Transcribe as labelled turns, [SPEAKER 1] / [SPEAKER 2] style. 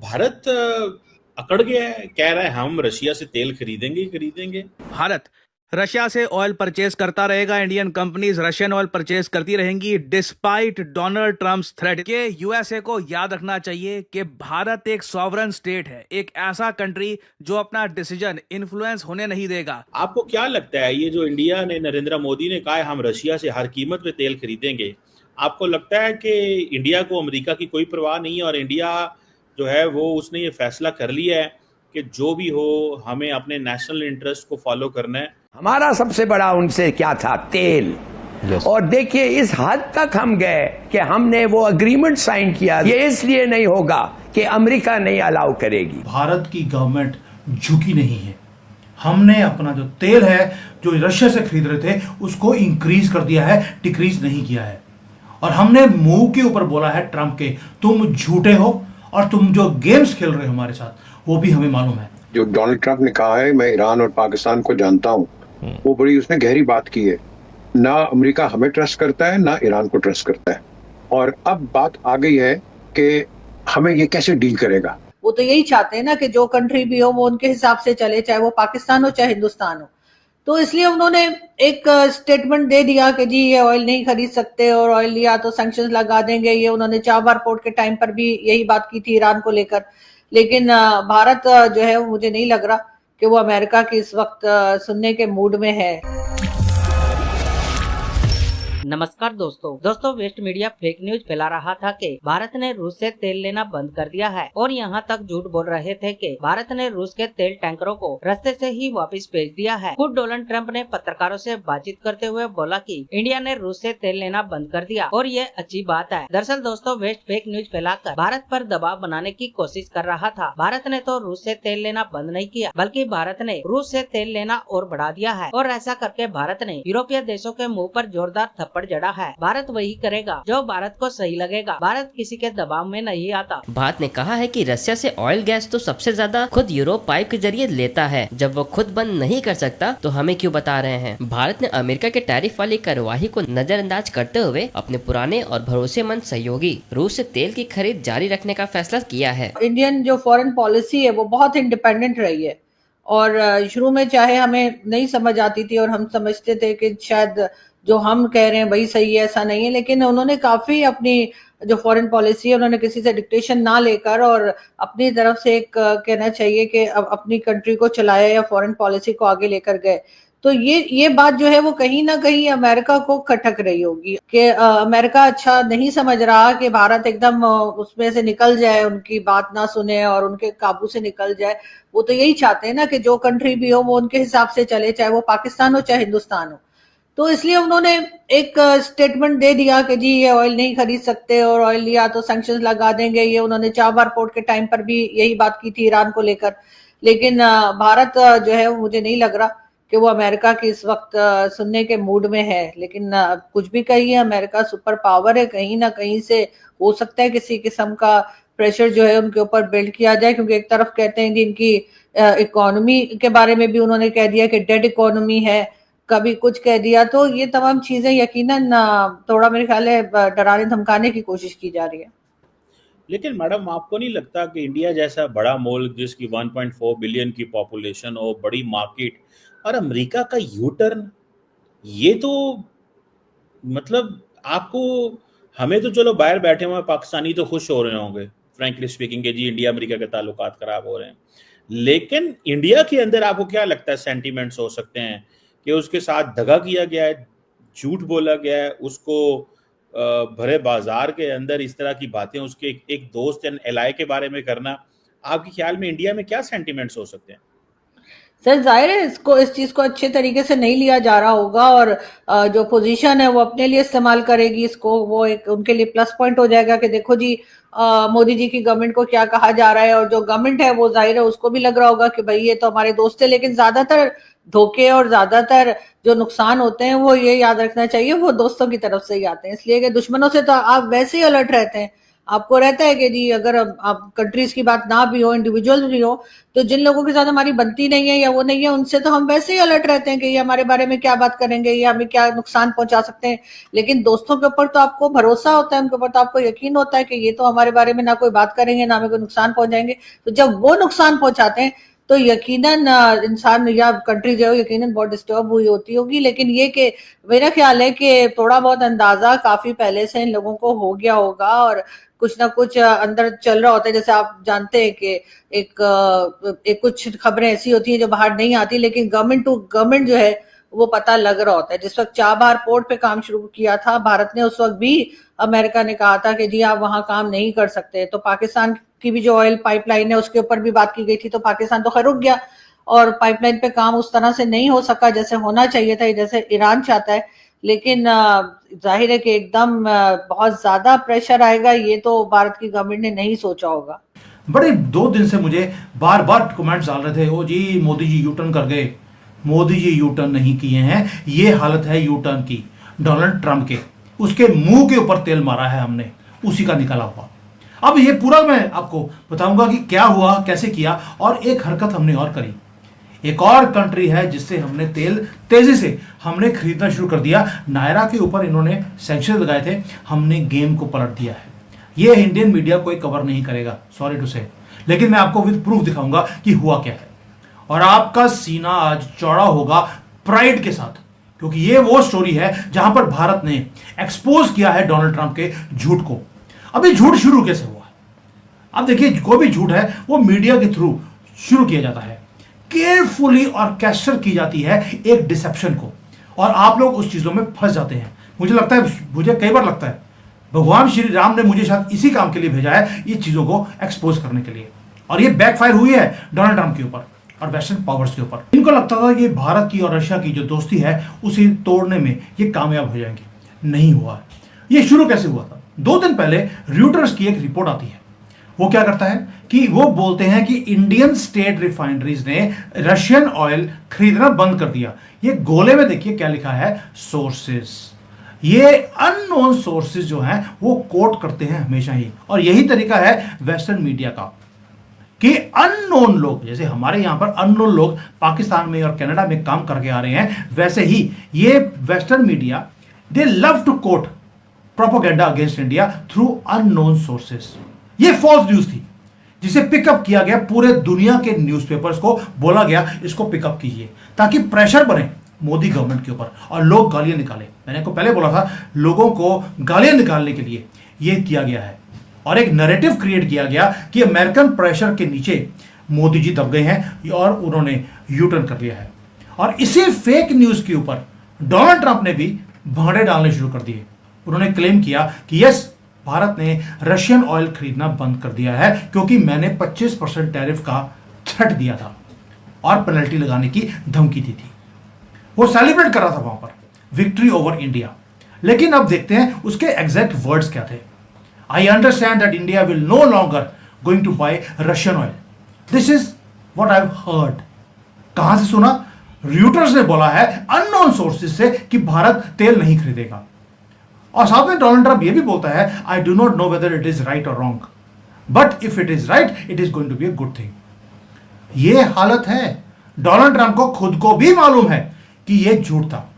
[SPEAKER 1] भारत अकड़ गया है, कह रहा है हम रशिया से तेल खरीदेंगे ही खरीदेंगे।
[SPEAKER 2] भारत रशिया से ऑयल परचेज करता रहेगा। Indian companies Russian oil purchase करती रहेंगी डिस्पाइट डोनाल्ड ट्रम्प्स थ्रेट के। यूएसए को याद रखना चाहिए कि भारत एक सॉवरन स्टेट है, एक ऐसा कंट्री जो अपना डिसीजन इन्फ्लुएंस होने नहीं देगा।
[SPEAKER 1] आपको क्या लगता है ये जो इंडिया ने, नरेंद्र मोदी ने कहा है हम रशिया से हर कीमत पे तेल खरीदेंगे, आपको लगता है कि इंडिया को अमेरिका की कोई परवाह नहीं है और इंडिया जो है वो उसने ये फैसला कर लिया है कि जो भी हो हमें अपने नेशनल इंटरेस्ट को फॉलो करना है?
[SPEAKER 3] हमारा सबसे बड़ा उनसे क्या था? तेल। और देखिए इस हद तक हम गए कि हमने वो एग्रीमेंट साइन किया। ये इसलिए नहीं होगा कि अमेरिका नहीं अलाउ करेगी।
[SPEAKER 4] भारत की गवर्नमेंट झुकी नहीं है। हमने अपना जो तेल है जो रशिया से खरीद रहे थे उसको इंक्रीज कर दिया है, डिक्रीज नहीं किया है। और हमने मुंह के ऊपर बोला है ट्रंप के, तुम झूठे हो और तुम जो गेम्स खेल रहे हो हमारे साथ वो भी हमें मालूम है।
[SPEAKER 5] जो डोनाल्ड ट्रंप ने कहा है मैं ईरान और पाकिस्तान को जानता हूं, वो बड़ी उसने गहरी बात की है। ना अमेरिका हमें ट्रस्ट करता है ना ईरान को ट्रस्ट करता है। और अब बात आ गई है कि हमें ये कैसे डील करेगा।
[SPEAKER 6] वो तो यही चाहते हैं ना कि जो कंट्री भी हो वो उनके हिसाब से चले, चाहे वो पाकिस्तान हो चाहे हिंदुस्तान हो। तो इसलिए उन्होंने एक स्टेटमेंट दे दिया कि जी ये ऑयल नहीं खरीद सकते और ऑयल लिया तो सैंक्शंस लगा देंगे। ये उन्होंने चाबहार पोर्ट के टाइम पर भी यही बात की थी ईरान को लेकर। लेकिन भारत जो है वो मुझे नहीं लग रहा कि वो अमेरिका की इस वक्त सुनने के मूड में है।
[SPEAKER 7] नमस्कार दोस्तों वेस्ट मीडिया फेक न्यूज फैला रहा था कि भारत ने रूस से तेल लेना बंद कर दिया है और यहाँ तक झूठ बोल रहे थे कि भारत ने रूस के तेल टैंकरों को रास्ते से ही वापस भेज दिया है। खुद डोनाल्ड ट्रंप ने पत्रकारों से बातचीत करते हुए बोला कि इंडिया ने रूस से तेल लेना बंद कर दिया और ये अच्छी बात है। दरअसल दोस्तों वेस्ट फेक न्यूज फैलाकर भारत पर दबाव बनाने की कोशिश कर रहा था। भारत ने तो रूस से तेल लेना बंद नहीं किया बल्कि भारत ने रूस से तेल लेना और बढ़ा दिया है और ऐसा करके भारत ने यूरोपीय देशों के मुँह पर जोरदार थप्पड़ जड़ा है। भारत वही करेगा जो भारत को सही लगेगा। भारत किसी के दबाव में नहीं आता।
[SPEAKER 8] भारत ने कहा है कि रशिया से ऑयल गैस तो सबसे ज्यादा खुद यूरोप पाइप के जरिए लेता है। जब वो खुद बंद नहीं कर सकता तो हमें क्यों बता रहे हैं। भारत ने अमेरिका के टैरिफ वाली कार्यवाही को नजरअंदाज करते हुए अपने पुराने और भरोसेमंद सहयोगी रूस से तेल की खरीद जारी रखने का फैसला किया है।
[SPEAKER 6] इंडियन जो फॉरेन पॉलिसी है वो बहुत इंडिपेंडेंट रही है और शुरू में चाहे हमें नहीं समझ आती थी और हम समझते थे कि शायद जो हम कह रहे हैं वही सही है, ऐसा नहीं है। लेकिन उन्होंने काफी अपनी जो फॉरेन पॉलिसी है उन्होंने किसी से डिक्टेशन ना लेकर और अपनी तरफ से एक कहना चाहिए कि अपनी कंट्री को चलाया या फॉरेन पॉलिसी को आगे लेकर गए। तो ये बात जो है वो कहीं ना कहीं अमेरिका को खटक रही होगी कि अमेरिका अच्छा नहीं समझ रहा कि भारत एकदम उसमें से निकल जाए, उनकी बात ना सुने और उनके काबू से निकल जाए। वो तो यही चाहते हैं ना कि जो कंट्री भी हो वो उनके हिसाब से चले, चाहे वो पाकिस्तान हो चाहे हिंदुस्तान हो। तो इसलिए उन्होंने एक स्टेटमेंट दे दिया कि जी ये ऑयल नहीं खरीद सकते और ऑयल लिया तो सैंक्शंस लगा देंगे। ये उन्होंने चाबहार पोर्ट के टाइम पर भी यही बात की थी ईरान को लेकर। लेकिन भारत जो है वो मुझे नहीं लग रहा कि वो अमेरिका की इस वक्त सुनने के मूड में है। लेकिन कुछ भी कहिए, अमेरिका सुपर पावर है, कहीं ना कहीं से हो सकता है किसी किस्म का प्रेशर जो है उनके ऊपर बिल्ड किया जाए। क्योंकि एक तरफ कहते हैं कि इनकी इकोनॉमी के बारे में भी उन्होंने कह दिया कि डेड इकोनॉमी है, कभी कुछ कह दिया। तो ये तमाम चीजें यकीनन थोड़ा मेरे ख्याल है डराने धमकाने की कोशिश की जा रही है।
[SPEAKER 1] लेकिन मैडम आपको नहीं लगता कि इंडिया जैसा बड़ा मुल्क जिसकी 1.4 बिलियन की पॉपुलेशन और बड़ी मार्केट और अमेरिका का यू टर्न, ये तो मतलब आपको, हमें तो चलो बाहर बैठे हुए पाकिस्तानी तो खुश हो रहे होंगे फ्रैंकली स्पीकिंग के जी इंडिया अमेरिका के ताल्लुकात खराब हो रहे हैं। लेकिन इंडिया के अंदर आपको क्या लगता है सेंटीमेंट्स हो सकते हैं कि उसके साथ दगा किया गया है, झूठ बोला गया है, उसको भरे बाजार के अंदर इस तरह की बातें उसके एक दोस्त एंड एलाय के बारे में करना, आपके ख्याल में इंडिया में क्या सेंटीमेंट्स हो सकते हैं?
[SPEAKER 6] सर जाहिर है इस चीज को अच्छे तरीके से नहीं लिया जा रहा होगा और जो पोजीशन है वो अपने लिए इस्तेमाल करेगी इसको। वो एक उनके लिए प्लस पॉइंट हो जाएगा कि देखो जी मोदी जी की गवर्नमेंट को क्या कहा जा रहा है। और जो गवर्नमेंट है वो जाहिर है उसको भी लग रहा होगा कि भाई ये तो हमारे दोस्त है। लेकिन ज्यादातर धोखे और ज्यादातर जो नुकसान होते हैं वो ये याद रखना चाहिए वो दोस्तों की तरफ से ही आते हैं। इसलिए कि दुश्मनों से तो आप वैसे ही अलर्ट रहते हैं, आपको रहता है कि जी अगर आप कंट्रीज की बात ना भी हो, इंडिविजुअल भी हो, तो जिन लोगों के साथ हमारी बनती नहीं है या वो नहीं है, उनसे तो हम वैसे ही अलर्ट रहते हैं कि ये हमारे बारे में क्या बात करेंगे, ये हमें क्या नुकसान पहुंचा सकते हैं। लेकिन दोस्तों के ऊपर तो आपको भरोसा होता है, उनके ऊपर तो आपको यकीन होता है कि ये तो हमारे बारे में ना कोई बात करेंगे, ना हमें कोई नुकसान पहुंचाएंगे। तो जब वो नुकसान पहुंचाते हैं तो यकीनन इंसान या कंट्री जो है यकीनन बहुत डिस्टर्ब हुई होती होगी। लेकिन ये कि मेरा ख्याल है कि थोड़ा बहुत अंदाजा काफी पहले से इन लोगों को हो गया होगा और कुछ ना कुछ अंदर चल रहा होता है। जैसे आप जानते हैं कि एक कुछ खबरें ऐसी होती हैं जो बाहर नहीं आती, लेकिन गवर्नमेंट टू गवर्नमेंट जो है वो पता लग रहा होता है। जिस वक्त चाबहार पोर्ट पे काम शुरू किया था भारत ने, उस वक्त भी अमेरिका ने कहा था कि जी आप वहां काम नहीं कर सकते। तो पाकिस्तान की भी जो ऑयल पाइपलाइन है उसके ऊपर भी बात की गई थी, तो पाकिस्तान तो खैर रुक गया और पाइपलाइन पे काम उस तरह से नहीं हो सका जैसे होना चाहिए था, जैसे ईरान चाहता है। लेकिन जाहिर है कि एकदम बहुत ज्यादा प्रेशर आएगा, ये तो भारत की गवर्नमेंट ने नहीं सोचा होगा।
[SPEAKER 4] बड़े 2 दिन से मुझे बार बार कमेंट्स डाल रहे थे, ओ जी मोदी जी यू टर्न कर गए। मोदी जी यू टर्न नहीं किए हैं, ये हालत है यू टर्न की डोनाल्ड ट्रंप के, उसके मुंह के ऊपर तेल मारा है हमने, उसी का निकला हुआ। अब ये पूरा मैं आपको बताऊंगा कि क्या हुआ, कैसे किया, और एक हरकत हमने और करी। एक और कंट्री है जिससे हमने तेल तेजी से हमने खरीदना शुरू कर दिया। नायरा के ऊपर इन्होंने सैंक्शन लगाए थे, हमने गेम को पलट दिया है। ये इंडियन मीडिया कोई कवर नहीं करेगा, सॉरी टू से, लेकिन मैं आपको विद प्रूफ दिखाऊंगा कि हुआ क्या है। और आपका सीना आज चौड़ा होगा प्राइड के साथ, क्योंकि ये वो स्टोरी है जहां पर भारत ने एक्सपोज किया है डोनाल्ड ट्रंप के झूठ को। अभी झूठ शुरू कैसे हुआ? अब देखिए, कोई भी झूठ है वो मीडिया के थ्रू शुरू किया जाता है, केयरफुली ऑर्केस्ट्रेट की जाती है एक डिसेप्शन को, और आप लोग उस चीजों में फंस जाते हैं। मुझे कई बार लगता है भगवान श्री राम ने मुझे शायद इसी काम के लिए भेजा है, ये चीजों को एक्सपोज करने के लिए। और ये बैकफायर हुई है डोनाल्ड ट्रंप के ऊपर और वेस्टर्न पावर्स के ऊपर। इनको लगता था कि भारत की और रशिया की जो दोस्ती है उसे तोड़ने में ये कामयाब हो जाएंगे, नहीं हुआ। ये शुरू कैसे हुआ था? 2 दिन पहले रॉयटर्स की एक रिपोर्ट आती है। वो क्या करता है कि वो बोलते हैं कि इंडियन स्टेट रिफाइनरीज ने रशियन ऑयल खरीदना बंद कर दिया। ये गोले में देखिए क्या लिखा है, सोर्सेस। ये अननोन सोर्सेस जो हैं वो कोट करते हैं हमेशा ही, और यही तरीका है वेस्टर्न मीडिया का कि अननोन लोग, जैसे हमारे यहां पर अननोन लोग पाकिस्तान में और कनाडा में काम करके आ रहे हैं, वैसे ही ये western media they love to quote propaganda against India through unknown sources. ये फॉल्स न्यूज थी जिसे पिकअप किया गया, पूरे दुनिया के न्यूज़पेपर्स को बोला गया इसको पिकअप कीजिए, ताकि प्रेशर बने मोदी गवर्नमेंट के ऊपर और लोग गालियां निकाले। मैंने आपको पहले बोला था, लोगों को गालियां निकालने के लिए यह किया गया है, और एक नैरेटिव क्रिएट किया गया कि अमेरिकन प्रेशर के नीचे मोदी जी दब गए हैं और उन्होंने यू टर्न कर लिया है। और इसी फेक न्यूज के ऊपर डोनाल्ड ट्रंप ने भी भाड़े डालने शुरू कर दिए। उन्होंने क्लेम किया कि यस, भारत ने रशियन ऑयल खरीदना बंद कर दिया है क्योंकि मैंने 25% टैरिफ का थ्रेट दिया था और पेनल्टी लगाने की धमकी दी थी। वो सेलिब्रेट कर रहा था वहां पर विक्ट्री ओवर इंडिया। लेकिन अब देखते हैं उसके एग्जैक्ट वर्ड्स क्या थे। I understand that India will no longer going to buy Russian oil. This is what I have heard. कहां से सुना? रॉयटर्स ने बोला है अननोन सोर्सेज से कि भारत तेल नहीं खरीदेगा। और साथ में डोनाल्ड ट्रंप ये भी बोलता है, I do not know whether it is right और wrong, but if it is right it is going to be a good thing. ये हालत है। डोनाल्ड ट्रंप को खुद को भी मालूम है कि यह झूठ था।